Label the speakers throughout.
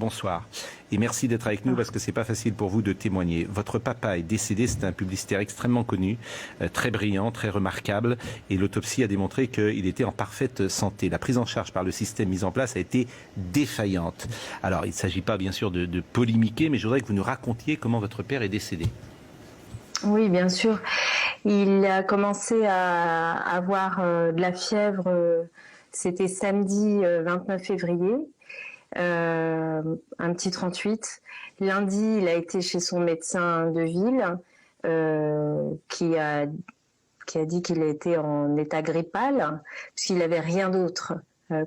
Speaker 1: Bonsoir et merci d'être avec nous parce que c'est pas facile pour vous de témoigner. Votre papa est décédé, c'est un publicitaire extrêmement connu, très brillant, très remarquable et l'autopsie a démontré qu'il était en parfaite santé. La prise en charge par le système mis en place a été défaillante. Alors il ne s'agit pas bien sûr de polémiquer, mais je voudrais que vous nous racontiez comment votre père est décédé.
Speaker 2: Oui, bien sûr. Il a commencé à avoir de la fièvre, c'était samedi 29 février. Un petit 38. Lundi, il a été chez son médecin de ville qui a dit qu'il était en état grippal puisqu'il n'avait rien d'autre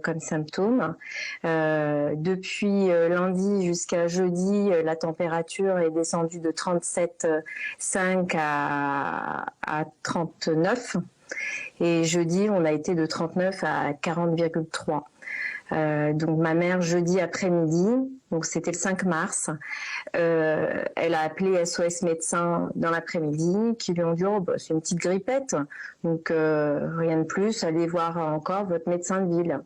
Speaker 2: comme symptôme. Depuis lundi jusqu'à jeudi, la température est descendue de 37,5 à 39. Et jeudi, on a été de 39 à 40,3. Donc ma mère jeudi après-midi, donc c'était le 5 mars, elle a appelé SOS médecin dans l'après-midi qui lui ont dit c'est une petite grippette, donc rien de plus, allez voir encore votre médecin de ville.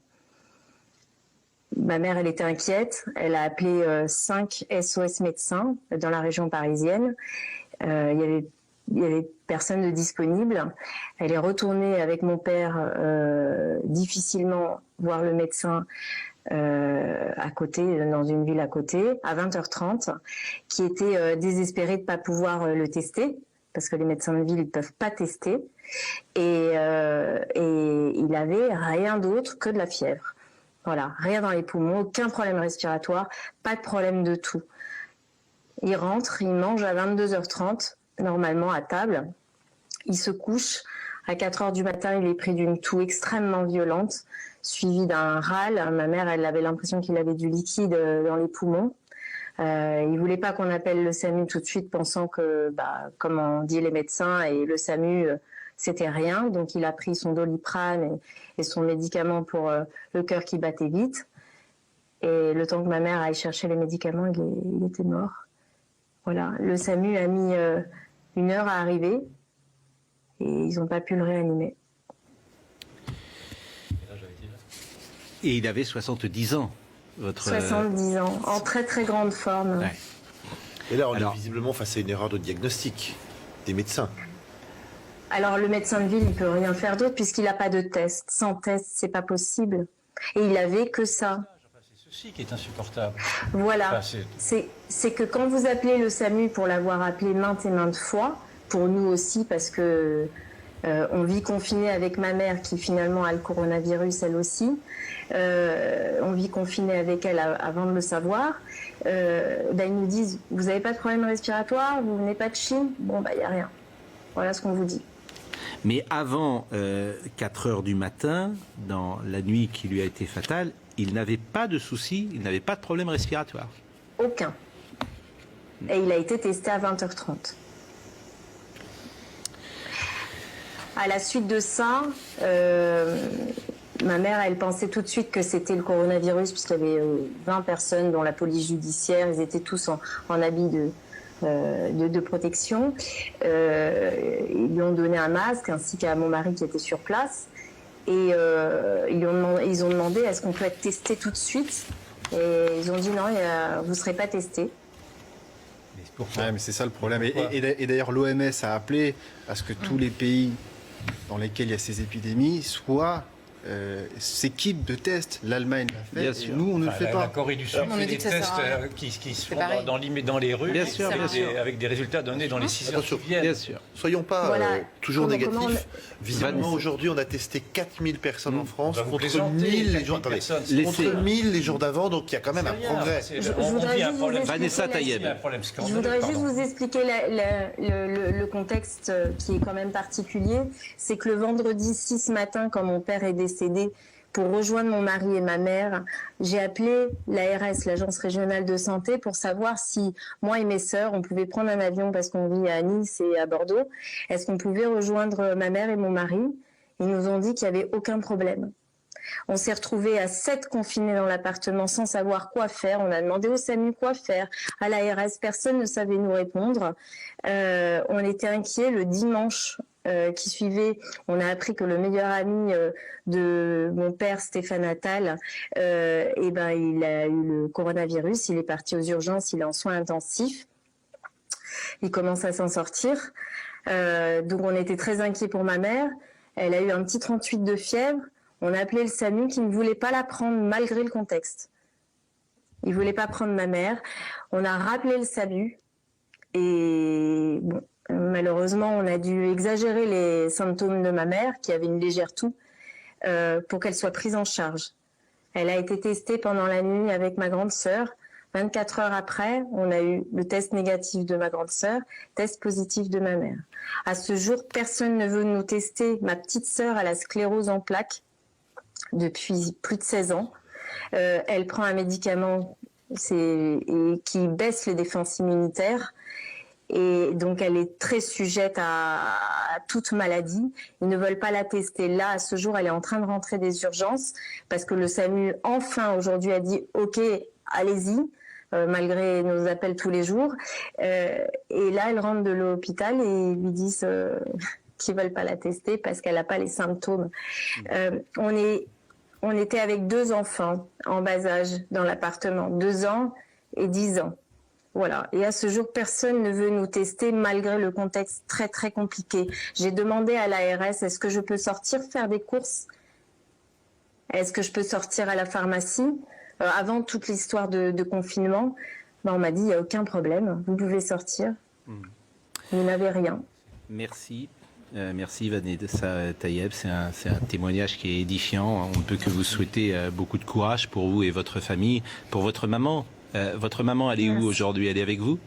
Speaker 2: Ma mère elle était inquiète, elle a appelé 5 SOS médecins dans la région parisienne, il y avait personne de disponible. Elle est retournée avec mon père difficilement voir le médecin à côté, dans une ville à côté, à 20h30, qui était désespéré de ne pas pouvoir le tester, parce que les médecins de ville ne peuvent pas tester. Et il avait rien d'autre que de la fièvre. Voilà, rien dans les poumons, aucun problème respiratoire, pas de problème de tout. Il rentre, il mange à 22h30, normalement à table. Il se couche. À 4h du matin, il est pris d'une toux extrêmement violente, suivie d'un râle. Ma mère, elle avait l'impression qu'il avait du liquide dans les poumons. Il voulait pas qu'on appelle le SAMU tout de suite, pensant que, comme on dit les médecins, et le SAMU, c'était rien. Donc, il a pris son Doliprane et son médicament pour le cœur qui battait vite. Et le temps que ma mère aille chercher les médicaments, il était mort. Voilà. Le SAMU a mis 1 heure à arriver. Et ils n'ont pas pu le réanimer.
Speaker 1: Et il avait 70 ans, votre...
Speaker 2: 70 ans, en très très grande forme.
Speaker 1: Ouais.
Speaker 3: Et là, on est visiblement face à une erreur de diagnostic des médecins.
Speaker 2: Alors le médecin de ville, il peut rien faire d'autre puisqu'il n'a pas de test. Sans test, c'est pas possible. Et il avait que ça.
Speaker 4: C'est ceci qui est insupportable.
Speaker 2: Voilà. C'est que quand vous appelez le SAMU pour l'avoir appelé maintes et maintes fois, pour nous aussi, parce que on vit confiné avec ma mère qui finalement a le coronavirus elle aussi. On vit confiné avec elle avant de le savoir. Ils nous disent vous n'avez pas de problème respiratoire, vous venez pas de Chine, bon il y a rien. Voilà ce qu'on vous dit.
Speaker 1: Mais avant 4h du matin, dans la nuit qui lui a été fatale, il n'avait pas de soucis, il n'avait pas de problème respiratoire.
Speaker 2: Aucun. Et il a été testé à 20h30. À la suite de ça, ma mère, elle pensait tout de suite que c'était le coronavirus, puisqu'il y avait 20 personnes, dont la police judiciaire, ils étaient tous en habit de protection. Ils lui ont donné un masque, ainsi qu'à mon mari qui était sur place. Et ils ont demandé est-ce qu'on peut être testé tout de suite. Et ils ont dit non, vous ne serez pas testé.
Speaker 5: Ouais, mais c'est ça le problème. Et d'ailleurs, l'OMS a appelé à ce que tous les pays dans lesquels il y a ces épidémies s'équipent de tests. L'Allemagne l'a fait, et nous, on ne le fait pas.
Speaker 4: La Corée du Sud fait des tests qui se font dans les rues,
Speaker 1: bien sûr.
Speaker 4: avec des résultats donnés dans les 6 heures qui viennent.
Speaker 1: Bien sûr.
Speaker 3: Soyons pas toujours négatifs. Visiblement, aujourd'hui, on a testé 4000 personnes en France contre 1000 les jours. Attendez, contre 1000 les jours d'avant, donc il y a quand même un progrès.
Speaker 1: Vanessa Tayeb.
Speaker 2: Je voudrais juste vous expliquer le contexte qui est quand même particulier. C'est que le vendredi 6 matin, quand mon père est décédé, pour rejoindre mon mari et ma mère, j'ai appelé l'ARS, l'Agence régionale de santé, pour savoir si moi et mes sœurs, on pouvait prendre un avion parce qu'on vit à Nice et à Bordeaux. Est-ce qu'on pouvait rejoindre ma mère et mon mari? Ils nous ont dit qu'il n'y avait aucun problème. On s'est retrouvés à 7 confinés dans l'appartement sans savoir quoi faire. On a demandé au SAMU quoi faire, à l'ARS, personne ne savait nous répondre. On était inquiets le dimanche qui suivaient, on a appris que le meilleur ami de mon père, Stéphane Attal, il a eu le coronavirus. Il est parti aux urgences, il est en soins intensifs. Il commence à s'en sortir. Donc on était très inquiets pour ma mère. Elle a eu un petit 38 de fièvre. On a appelé le SAMU qui ne voulait pas la prendre malgré le contexte. Il ne voulait pas prendre ma mère. On a rappelé le SAMU. Et bon, malheureusement, on a dû exagérer les symptômes de ma mère, qui avait une légère toux, pour qu'elle soit prise en charge. Elle a été testée pendant la nuit avec ma grande sœur. 24 heures après, on a eu le test négatif de ma grande sœur, test positif de ma mère. À ce jour, personne ne veut nous tester. Ma petite sœur a la sclérose en plaques depuis plus de 16 ans. Elle prend un médicament qui baisse les défenses immunitaires. Et donc, elle est très sujette à toute maladie. Ils ne veulent pas la tester. Là, à ce jour, elle est en train de rentrer des urgences parce que le SAMU, enfin, aujourd'hui, a dit « Ok, allez-y ». Malgré nos appels tous les jours. Et là, elle rentre de l'hôpital et ils lui disent qu'ils ne veulent pas la tester parce qu'elle n'a pas les symptômes. On était avec 2 enfants en bas âge dans l'appartement, 2 ans et 10 ans. Voilà. Et à ce jour, personne ne veut nous tester malgré le contexte très, très compliqué. J'ai demandé à l'ARS, est-ce que je peux sortir faire des courses? Est-ce que je peux sortir à la pharmacie? Avant toute l'histoire de confinement, on m'a dit, il n'y a aucun problème, vous pouvez sortir. Vous n'avez rien.
Speaker 1: Merci. Merci Vanessa Tayeb, c'est un témoignage qui est édifiant. On ne peut que vous souhaiter beaucoup de courage pour vous et votre famille. Pour votre maman, elle est où aujourd'hui? Elle est avec vous?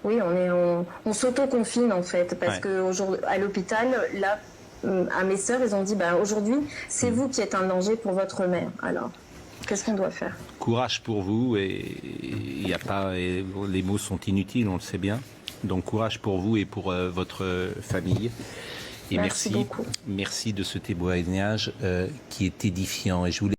Speaker 2: Oui, on s'auto-confine en fait, parce qu'à l'hôpital, là, à mes sœurs, ils ont dit, aujourd'hui, c'est vous qui êtes un danger pour votre mère. Alors, qu'est-ce qu'on doit faire?
Speaker 1: Courage pour vous, et les mots sont inutiles, on le sait bien. Donc courage pour vous et pour votre famille. Et merci de ce témoignage qui est édifiant. Et je voulais